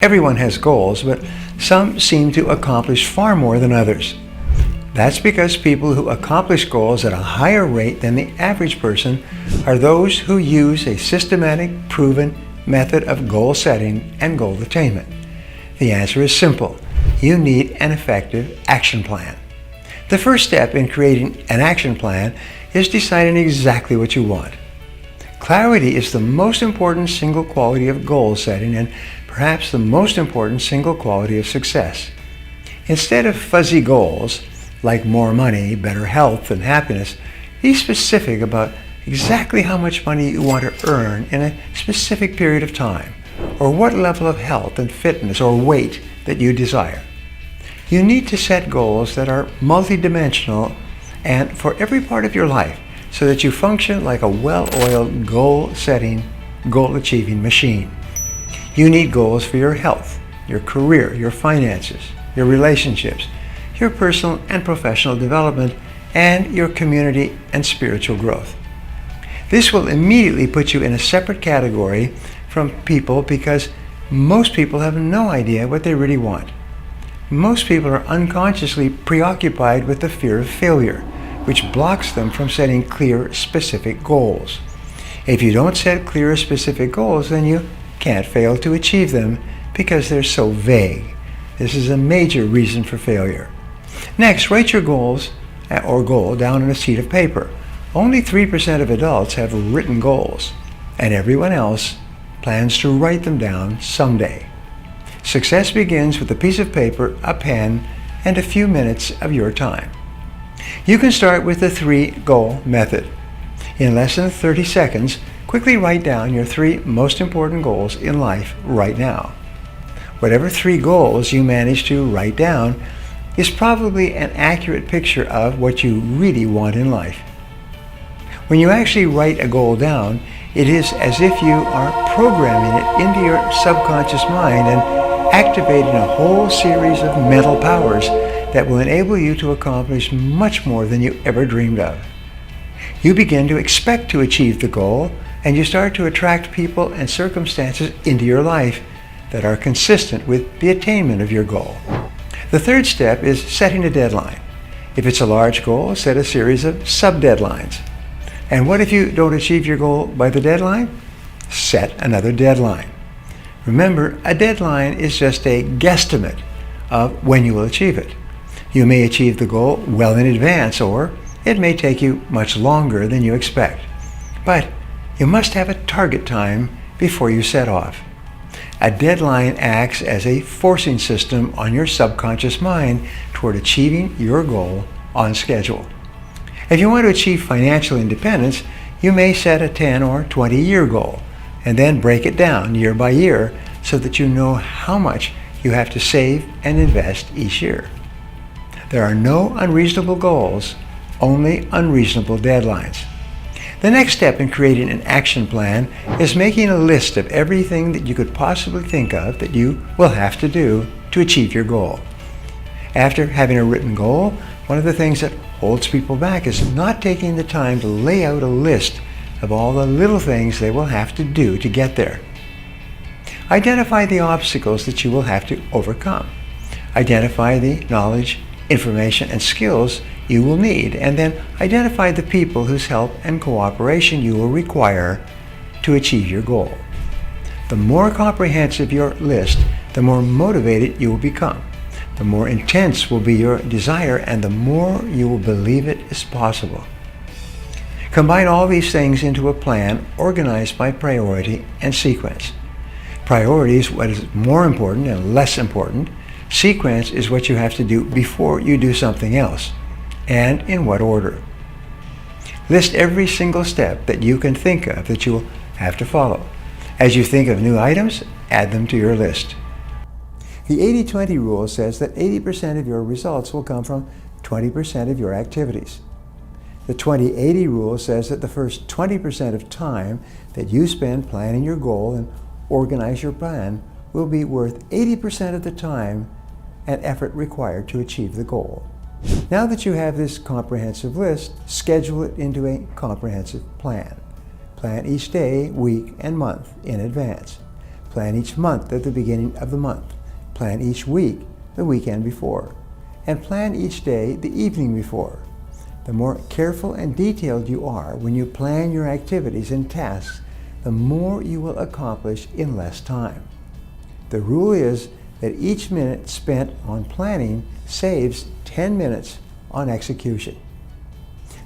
Everyone has goals, but some seem to accomplish far more than others. That's because people who accomplish goals at a higher rate than the average person are those who use a systematic, proven method of goal setting and goal attainment. The answer is simple. You need an effective action plan. The first step in creating an action plan is deciding exactly what you want. Clarity is the most important single quality of goal setting and perhaps the most important single quality of success. Instead of fuzzy goals, like more money, better health, and happiness, be specific about exactly how much money you want to earn in a specific period of time, or what level of health and fitness or weight that you desire. You need to set goals that are multidimensional and for every part of your life so that you function like a well-oiled goal-setting, goal-achieving machine. You need goals for your health, your career, your finances, your relationships, your personal and professional development, and your community and spiritual growth. This will immediately put you in a separate category from people because most people have no idea what they really want. Most people are unconsciously preoccupied with the fear of failure, which blocks them from setting clear, specific goals. If you don't set clear, specific goals, then you can't fail to achieve them because they're so vague. This is a major reason for failure. Next, write your goals or goal down on a sheet of paper. Only 3% of adults have written goals, and everyone else plans to write them down someday. Success begins with a piece of paper, a pen, and a few minutes of your time. You can start with the 3-goal method. In less than 30 seconds, quickly write down your 3 most important goals in life right now. Whatever 3 goals you manage to write down is probably an accurate picture of what you really want in life. When you actually write a goal down, it is as if you are programming it into your subconscious mind and activating a whole series of mental powers that will enable you to accomplish much more than you ever dreamed of. You begin to expect to achieve the goal, and you start to attract people and circumstances into your life that are consistent with the attainment of your goal. The third step is setting a deadline. If it's a large goal, set a series of sub-deadlines. And what if you don't achieve your goal by the deadline? Set another deadline. Remember, a deadline is just a guesstimate of when you will achieve it. You may achieve the goal well in advance, or it may take you much longer than you expect. But you must have a target time before you set off. A deadline acts as a forcing system on your subconscious mind toward achieving your goal on schedule. If you want to achieve financial independence, you may set a 10 or 20-year goal and then break it down year by year so that you know how much you have to save and invest each year. There are no unreasonable goals, only unreasonable deadlines. The next step in creating an action plan is making a list of everything that you could possibly think of that you will have to do to achieve your goal. After having a written goal, one of the things that holds people back is not taking the time to lay out a list of all the little things they will have to do to get there. Identify the obstacles that you will have to overcome. Identify the knowledge, information, and skills you will need, and then identify the people whose help and cooperation you will require to achieve your goal. The more comprehensive your list, the more motivated you will become. The more intense will be your desire, and the more you will believe it is possible. Combine all these things into a plan organized by priority and sequence. Priority is what is more important and less important. Sequence is what you have to do before you do something else, and in what order. List every single step that you can think of that you will have to follow. As you think of new items, add them to your list. The 80-20 rule says that 80% of your results will come from 20% of your activities. The 20-80 rule says that the first 20% of time that you spend planning your goal and organize your plan will be worth 80% of the time and effort required to achieve the goal. Now that you have this comprehensive list, schedule it into a comprehensive plan. Plan each day, week, and month in advance. Plan each month at the beginning of the month. Plan each week the weekend before. And plan each day the evening before. The more careful and detailed you are when you plan your activities and tasks, the more you will accomplish in less time. The rule is that each minute spent on planning saves 10 minutes on execution.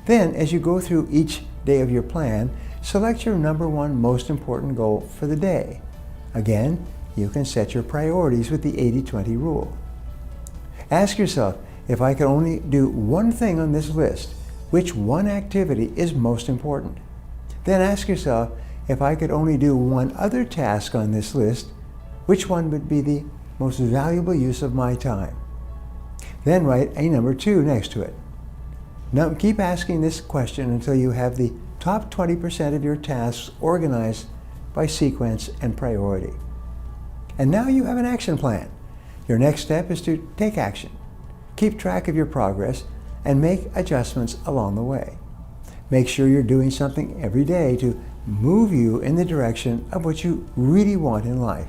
Then, as you go through each day of your plan, select your number one most important goal for the day. Again, you can set your priorities with the 80-20 rule. Ask yourself, if I could only do one thing on this list, which one activity is most important? Then ask yourself, if I could only do one other task on this list, which one would be the most valuable use of my time? Then write a number 2 next to it. Now keep asking this question until you have the top 20% of your tasks organized by sequence and priority. And now you have an action plan. Your next step is to take action. Keep track of your progress and make adjustments along the way. Make sure you're doing something every day to move you in the direction of what you really want in life.